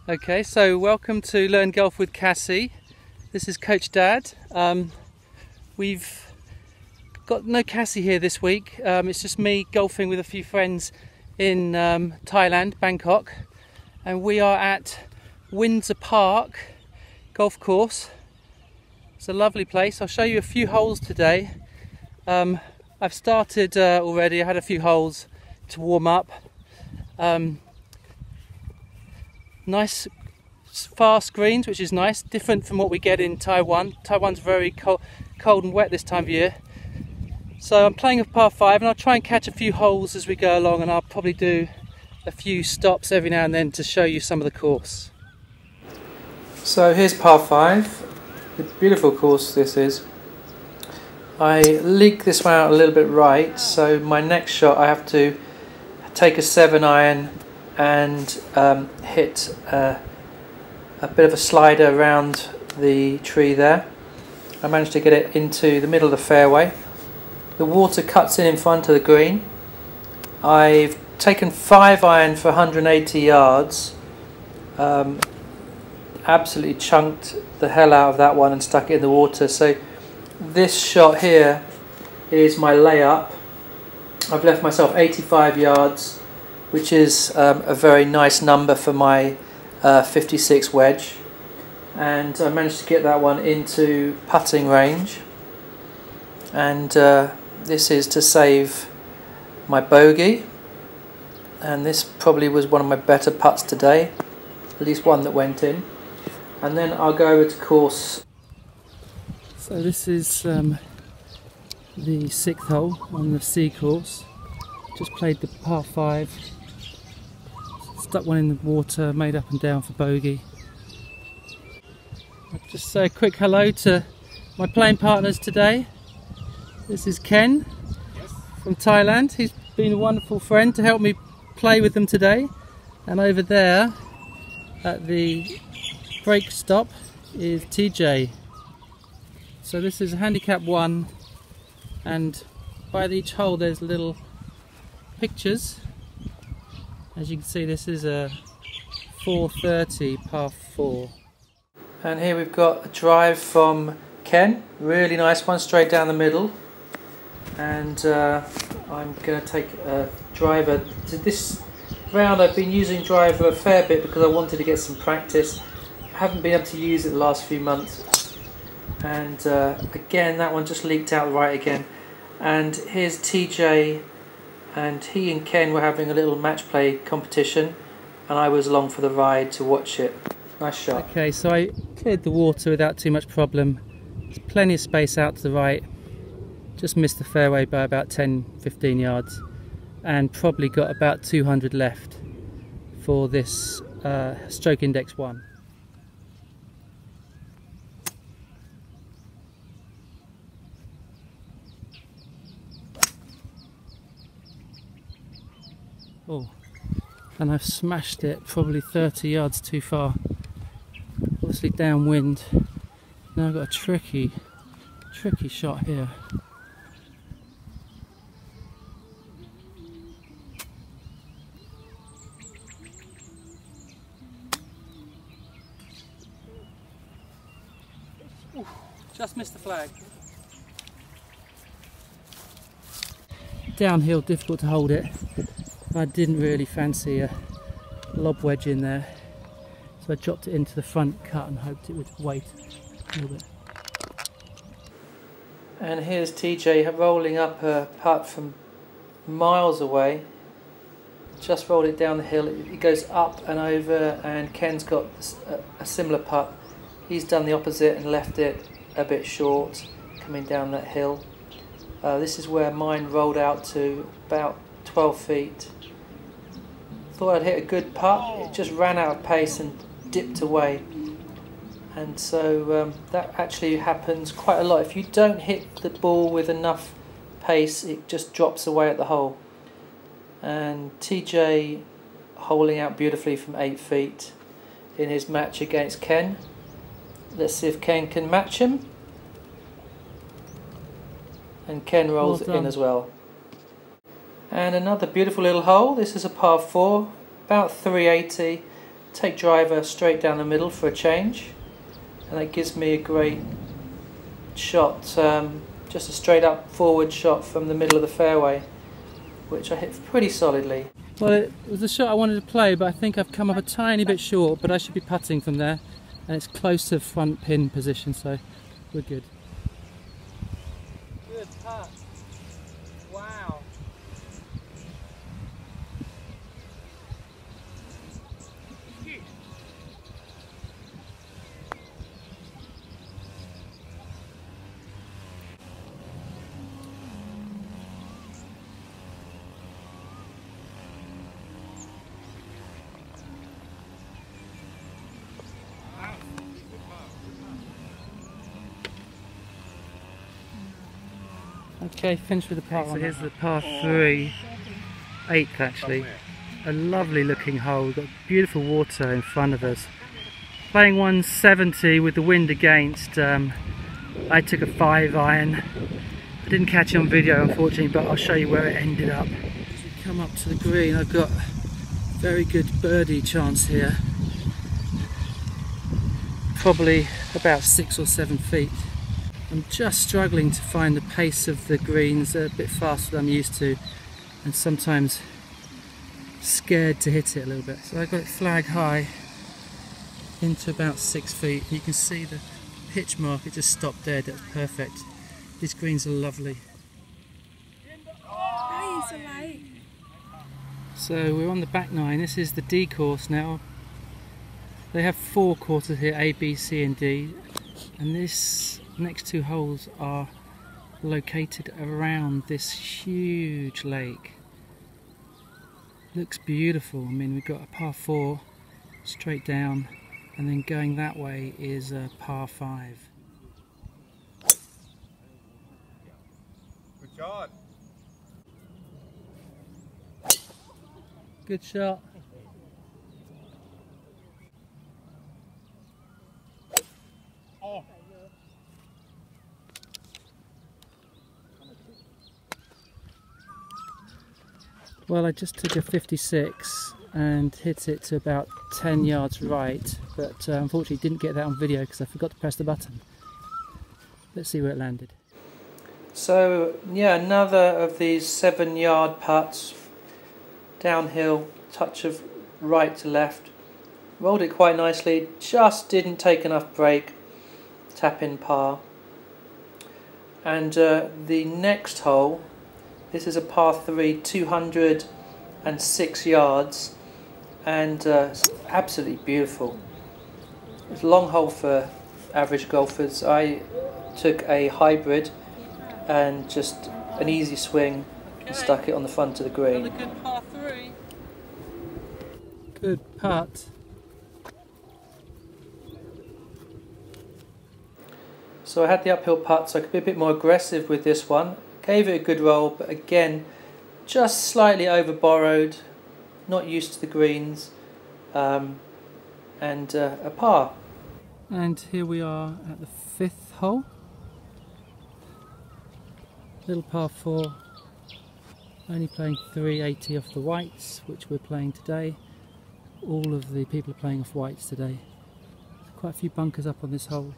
Okay, so welcome to Learn Golf with Cassie. This is Coach Dad. We've got no Cassie here this week. It's just me golfing with a few friends in Thailand, Bangkok, and we are at Windsor Park golf course. It's a lovely place. I'll show you a few holes today. I've started already. I had a few holes to warm up. Nice fast greens, which is nice, different from what we get in Taiwan. Taiwan's very cold and wet this time of year. So I'm playing a par 5 and I'll try and catch a few holes as we go along, and I'll probably do a few stops every now and then to show you some of the course. So here's par 5. A beautiful course this is. I leaked this one out a little bit right, so my next shot I have to take a 7-iron and hit a bit of a slider around the tree there. I managed to get it into the middle of the fairway. The water cuts in front of the green. I've taken 5-iron for 180 yards. Absolutely chunked the hell out of that one and stuck it in the water. So this shot here is my layup. I've left myself 85 yards, which is a very nice number for my 56 wedge, and I managed to get that one into putting range, and this is to save my bogey, and this probably was one of my better putts today, at least one that went in. And then I'll go over to course. So this is the 6th hole on the C course. Just played the par 5. Stuck one in the water, made up and down for bogey. I'll just say a quick hello to my playing partners today. This is Ken from Thailand. He's been a wonderful friend to help me play with them today. And over there at the break stop is TJ. So this is a handicap 1, and by each hole there's little pictures. As you can see, this is a 430 par 4. And here we've got a drive from Ken, really nice one, straight down the middle. And I'm going to take a driver. To this round I've been using driver a fair bit because I wanted to get some practice. I haven't been able to use it the last few months. And again, that one just leaked out right again. And here's TJ. And he and Ken were having a little match play competition, and I was along for the ride to watch it. Nice shot. Okay, so I cleared the water without too much problem. There's plenty of space out to the right. Just missed the fairway by about 10-15 yards, and probably got about 200 left for this stroke index 1. Oh, and I've smashed it probably 30 yards too far. Obviously downwind. Now I've got a tricky shot here. Ooh, just missed the flag. Downhill, difficult to hold it. I didn't really fancy a lob wedge in there, so I dropped it into the front cut and hoped it would wait a little bit. And here's TJ rolling up a putt from miles away. Just rolled it down the hill. It goes up and over, and Ken's got a similar putt. He's done the opposite and left it a bit short coming down that hill. This is where mine rolled out to about 12 feet. Thought I'd hit a good putt. It just ran out of pace and dipped away. And so that actually happens quite a lot. If you don't hit the ball with enough pace, it just drops away at the hole. And TJ holing out beautifully from 8 feet in his match against Ken. Let's see if Ken can match him. And Ken rolls it in as well. And another beautiful little hole. This is a par 4, about 380. take driver straight down the middle for a change, and that gives me a great shot, just a straight up forward shot from the middle of the fairway, which I hit pretty solidly. Well, it was the shot I wanted to play, but I think I've come up a tiny bit short, but I should be putting from there, and it's close to front pin position, so we're good. Good putt. Wow. Okay, finished with the par 1. So here's the par 3, 8th actually. A lovely looking hole, we've got beautiful water in front of us. Playing 170 with the wind against. I took a 5-iron. I didn't catch it on video unfortunately, but I'll show you where it ended up. As we come up to the green, I've got a very good birdie chance here. Probably about 6 or 7 feet. I'm just struggling to find the pace of the greens. They're a bit faster than I'm used to, and sometimes scared to hit it a little bit. So I got it flag high into about 6 feet. You can see the pitch mark, it just stopped dead. That's perfect. These greens are lovely. So we're on the back 9. This is the D course now. They have 4 courses here, A, B, C and D, and this next 2 holes are located around this huge lake. Looks beautiful. I mean, we've got a par 4 straight down, and then going that way is a par 5. Good shot. Good shot. Oh. Well, I just took a 56 and hit it to about 10 yards right, but unfortunately didn't get that on video because I forgot to press the button. Let's see where it landed. So yeah, another of these 7-yard putts, downhill, touch of right to left. Rolled it quite nicely, just didn't take enough break, tap in par. And the next hole, this is a par 3, 206 yards, and it's absolutely beautiful. It's a long hole for average golfers. I took a hybrid and just an easy swing and stuck it on the front of the green. Another good par 3. Good putt. So I had the uphill putt, so I could be a bit more aggressive with this one. Gave it a good roll, but again, just slightly over borrowed, not used to the greens, and a par. And here we are at the 5th hole. Little par 4, only playing 380 off the whites, which we're playing today. All of the people are playing off whites today. Quite a few bunkers up on this hole.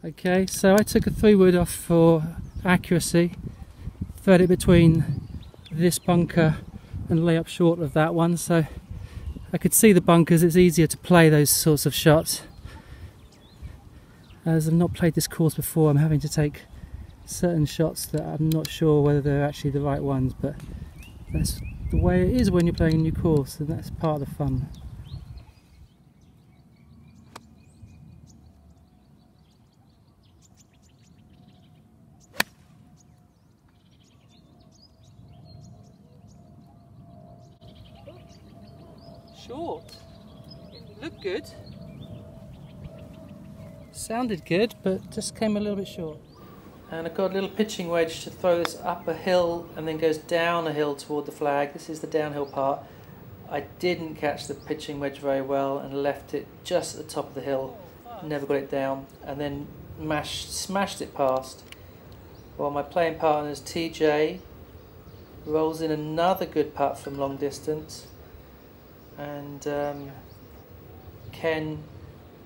Okay, so I took a 3-wood off for accuracy, thread it between this bunker and lay up short of that one, so I could see the bunkers. It's easier to play those sorts of shots. As I've not played this course before, I'm having to take certain shots that I'm not sure whether they're actually the right ones, but that's the way it is when you're playing a new course, and that's part of the fun. Short. Looked good. Sounded good, but just came a little bit short. And I've got a little pitching wedge to throw this up a hill and then goes down a hill toward the flag. This is the downhill part. I didn't catch the pitching wedge very well and left it just at the top of the hill. never got it down, and then smashed it past. While my playing partner's TJ rolls in another good putt from long distance, and Ken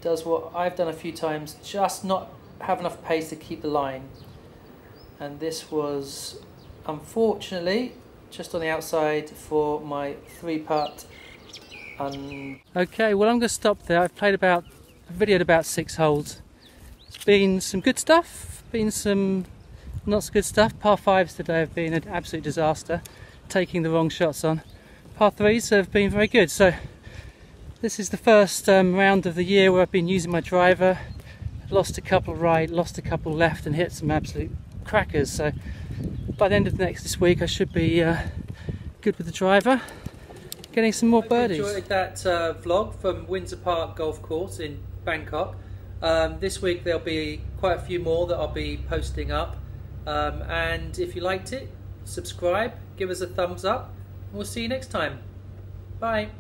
does what I've done a few times, just not have enough pace to keep the line. And this was unfortunately just on the outside for my 3-putt. Okay, well I'm going to stop there. I've videoed about 6 holes. It's been some good stuff, been some not so good stuff. Par 5s today have been an absolute disaster, taking the wrong shots on. Par 3s have been very good. So this is the first round of the year where I've been using my driver. Lost a couple right, lost a couple left, and hit some absolute crackers. So by the end of this week I should be good with the driver, getting some more birdies. I enjoyed that vlog from Windsor Park golf course in Bangkok. This week there'll be quite a few more that I'll be posting up, and if you liked it, subscribe, give us a thumbs up, and we'll see you next time. Bye.